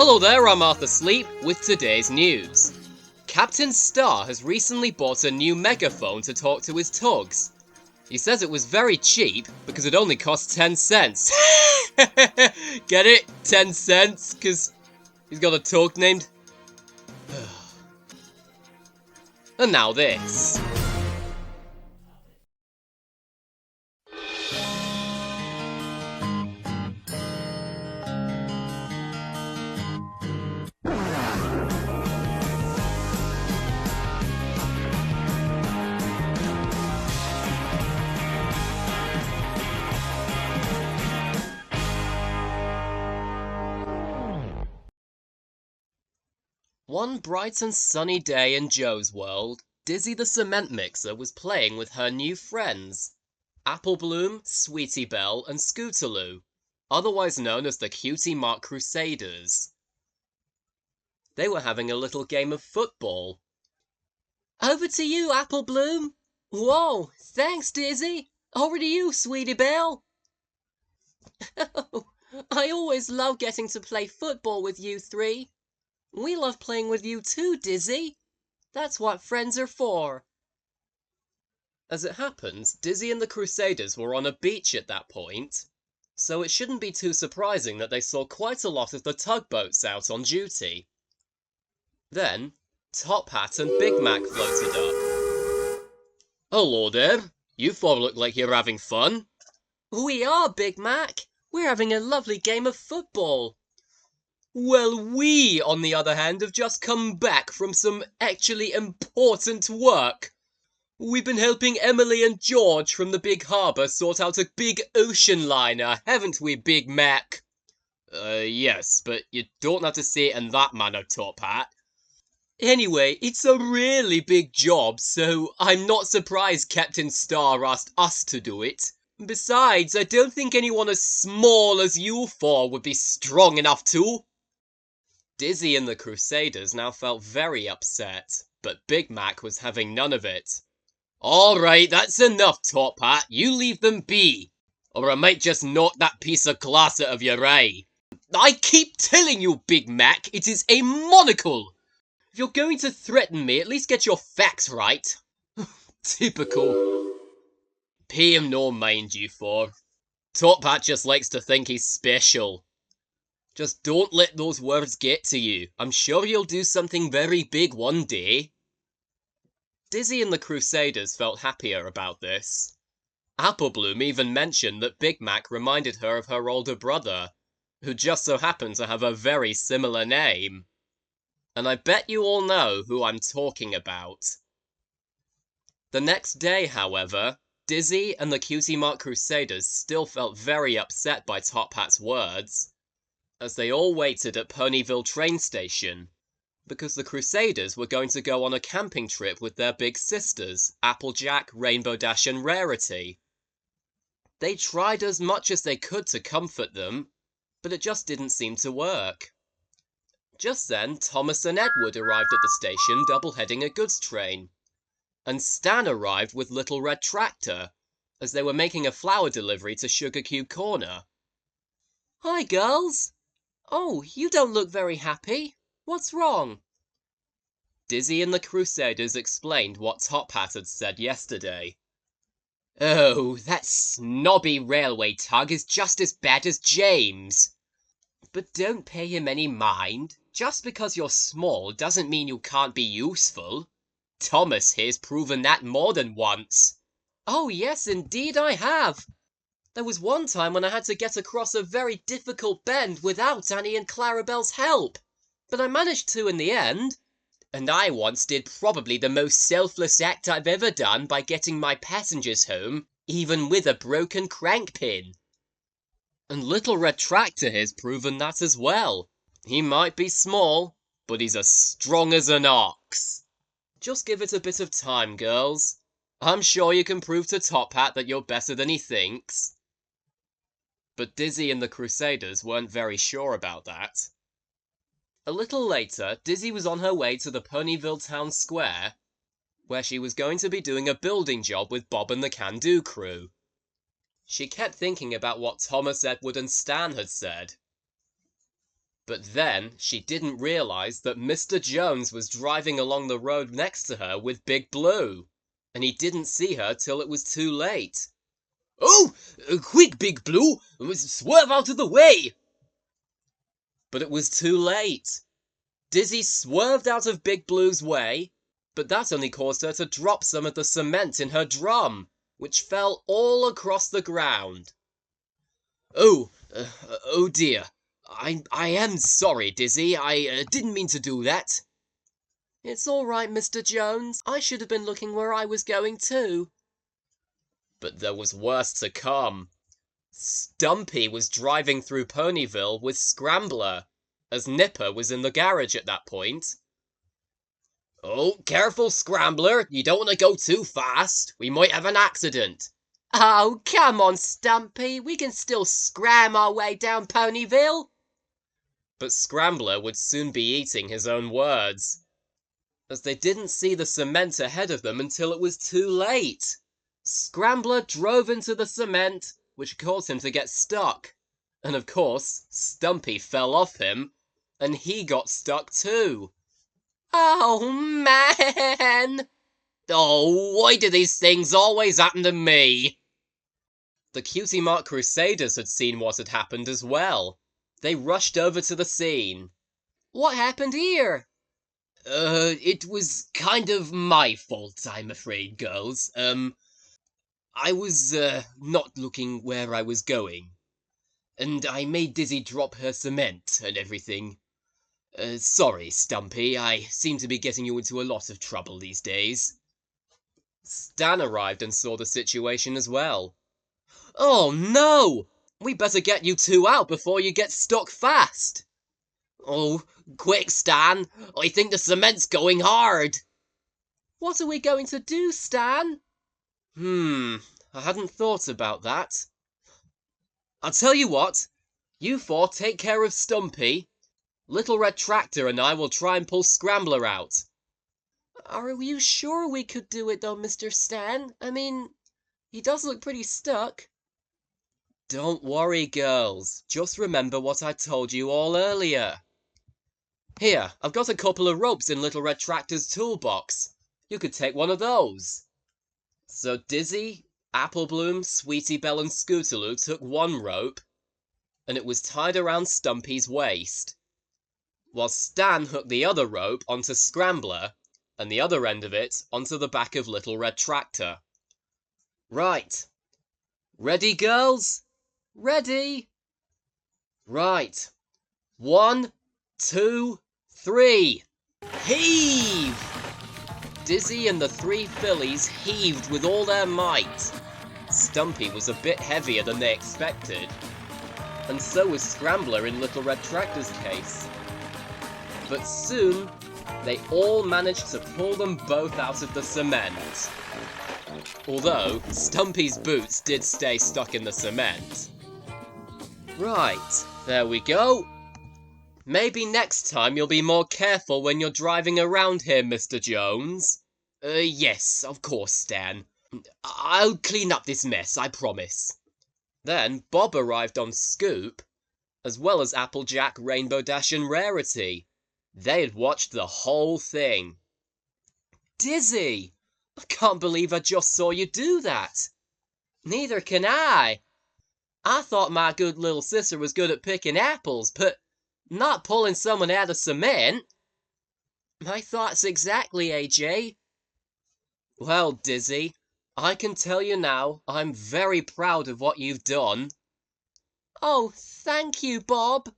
Hello there, I'm Arthur Sleep with today's news. Captain Star has recently bought a new megaphone to talk to his tugs. He says it was very cheap because it only cost 10 cents. Get it? 10 cents? Because he's got a tug named... And now this. One bright and sunny day in Joe's world, Dizzy the Cement Mixer was playing with her new friends, Apple Bloom, Sweetie Belle, and Scootaloo, otherwise known as the Cutie Mark Crusaders. They were having a little game of football. Over to you, Apple Bloom. Whoa, thanks, Dizzy. Over to you, Sweetie Belle. I always love getting to play football with you three. We love playing with you too, Dizzy. That's what friends are for. As it happens, Dizzy and the Crusaders were on a beach at that point, so it shouldn't be too surprising that they saw quite a lot of the tugboats out on duty. Then, Top Hat and Big Mac floated up. Hello there. You four look like you're having fun. We are, Big Mac. We're having a lovely game of football. Well, we, on the other hand, have just come back from some actually important work. We've been helping Emily and George from the big harbour sort out a big ocean liner, haven't we, Big Mac? Yes, but you don't have to say it in that manner, Top Hat. Anyway, it's a really big job, so I'm not surprised Captain Star asked us to do it. Besides, I don't think anyone as small as you four would be strong enough to. Dizzy and the Crusaders now felt very upset, but Big Mac was having none of it. Alright, that's enough, Top Hat. You leave them be, or I might just knock that piece of glass out of your eye. I keep telling you, Big Mac, it is a monocle. If you're going to threaten me, at least get your facts right. Typical. Pay him no mind, you four. Top Hat just likes to think he's special. Just don't let those words get to you. I'm sure you'll do something very big one day. Dizzy and the Crusaders felt happier about this. Apple Bloom even mentioned that Big Mac reminded her of her older brother, who just so happened to have a very similar name. And I bet you all know who I'm talking about. The next day, however, Dizzy and the Cutie Mark Crusaders still felt very upset by Top Hat's words, as they all waited at Ponyville train station, because the Crusaders were going to go on a camping trip with their big sisters, Applejack, Rainbow Dash and Rarity. They tried as much as they could to comfort them, but it just didn't seem to work. Just then, Thomas and Edward arrived at the station double-heading a goods train, and Stan arrived with Little Red Tractor, as they were making a flower delivery to Sugar Cube Corner. Hi, girls! Oh, you don't look very happy. What's wrong? Dizzy and the Crusaders explained what Top Hat had said yesterday. Oh, that snobby railway tug is just as bad as James. But don't pay him any mind. Just because you're small doesn't mean you can't be useful. Thomas here's proven that more than once. Oh, yes, indeed I have. There was one time when I had to get across a very difficult bend without Annie and Clarabelle's help, but I managed to in the end. And I once did probably the most selfless act I've ever done by getting my passengers home, even with a broken crank pin. And Little Red Tractor has proven that as well. He might be small, but he's as strong as an ox. Just give it a bit of time, girls. I'm sure you can prove to Top Hat that you're better than he thinks. But Dizzy and the Crusaders weren't very sure about that. A little later, Dizzy was on her way to the Ponyville Town Square, where she was going to be doing a building job with Bob and the Can-Do crew. She kept thinking about what Thomas, Edward and Stan had said. But then she didn't realize that Mr. Jones was driving along the road next to her with Big Blue, and he didn't see her till it was too late. "Oh, quick, Big Blue! Swerve out of the way!" But it was too late. Dizzy swerved out of Big Blue's way, but that only caused her to drop some of the cement in her drum, which fell all across the ground. Oh dear. I am sorry, Dizzy. I didn't mean to do that." "It's all right, Mr. Jones. I should have been looking where I was going too." But there was worse to come. Stumpy was driving through Ponyville with Scrambler, as Nipper was in the garage at that point. "Oh, careful, Scrambler. You don't want to go too fast. We might have an accident." "Oh, come on, Stumpy. We can still scram our way down Ponyville." But Scrambler would soon be eating his own words, as they didn't see the cement ahead of them until it was too late. Scrambler drove into the cement, which caused him to get stuck. And of course, Stumpy fell off him, and he got stuck too. "Oh, man!" Oh, why do these things always happen to me? The Cutie Mark Crusaders had seen what had happened as well. They rushed over to the scene. "What happened here?" It was kind of my fault, I'm afraid, girls. I was, not looking where I was going. And I made Dizzy drop her cement and everything. Sorry, Stumpy, I seem to be getting you into a lot of trouble these days." Stan arrived and saw the situation as well. "Oh no! We better get you two out before you get stuck fast." "Oh, quick, Stan! I think the cement's going hard." "What are we going to do, Stan?" I hadn't thought about that. I'll tell you what. You four take care of Stumpy. Little Red Tractor and I will try and pull Scrambler out." "Are you sure we could do it though, Mr. Stan? I mean, he does look pretty stuck." Don't worry, girls. Just remember what I told you all earlier. Here, I've got a couple of ropes in Little Red Tractor's toolbox. You could take one of those. So Dizzy, Apple Bloom, Sweetie Belle and Scootaloo took one rope, and it was tied around Stumpy's waist, while Stan hooked the other rope onto Scrambler, and the other end of it onto the back of Little Red Tractor. Right. Ready, girls? "Ready." Right. 1, 2, 3. Heave! Dizzy and the three fillies heaved with all their might. Stumpy was a bit heavier than they expected, and so was Scrambler in Little Red Tractor's case. But soon, they all managed to pull them both out of the cement. Although, Stumpy's boots did stay stuck in the cement. Right, there we go. Maybe next time you'll be more careful when you're driving around here, Mr. Jones. Yes, of course, Stan. I'll clean up this mess, I promise. Then Bob arrived on Scoop, as well as Applejack, Rainbow Dash and Rarity. They had watched the whole thing. "Dizzy! I can't believe I just saw you do that." "Neither can I. I thought my good little sister was good at picking apples, but not pulling someone out of cement." "My thoughts exactly, AJ. Well, Dizzy, I can tell you now I'm very proud of what you've done." "Oh, thank you, Bob."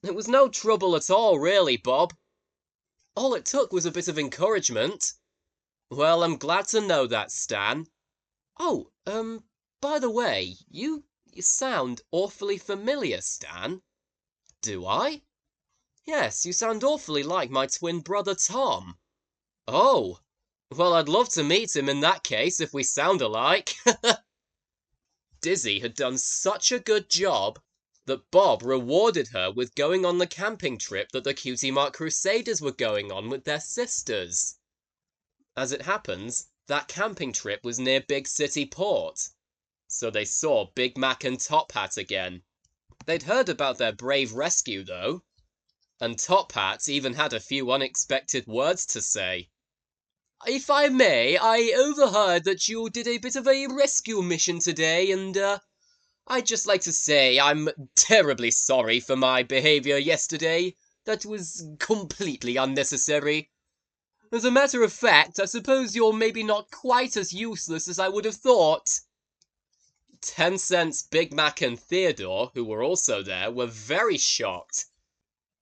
"It was no trouble at all, really, Bob. All it took was a bit of encouragement." "Well, I'm glad to know that, Stan. Oh, by the way, you sound awfully familiar, Stan." "Do I?" "Yes, you sound awfully like my twin brother Tom." "Oh, well, I'd love to meet him in that case if we sound alike." Dizzy had done such a good job that Bob rewarded her with going on the camping trip that the Cutie Mark Crusaders were going on with their sisters. As it happens, that camping trip was near Big City Port, so they saw Big Mac and Top Hat again. They'd heard about their brave rescue, though, And Top Hat even had a few unexpected words to say. If I may, I overheard that you did a bit of a rescue mission today, and, I'd just like to say I'm terribly sorry for my behavior yesterday. That was completely unnecessary. As a matter of fact, I suppose you're maybe not quite as useless as I would have thought. 10 Cents, Big Mac, and Theodore, who were also there, were very shocked.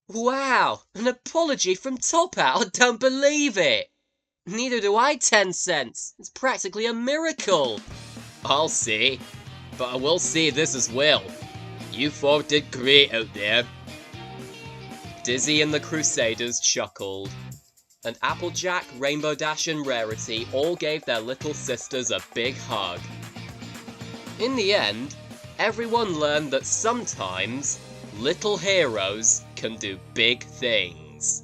Wow, an apology from Top Hat, I don't believe it. Neither do I, 10 Cents. It's practically a miracle. I'll say, but I will say this as well. You four did great out there. Dizzy and the Crusaders chuckled, and Applejack, Rainbow Dash, and Rarity all gave their little sisters a big hug. In the end, everyone learned that sometimes little heroes can do big things.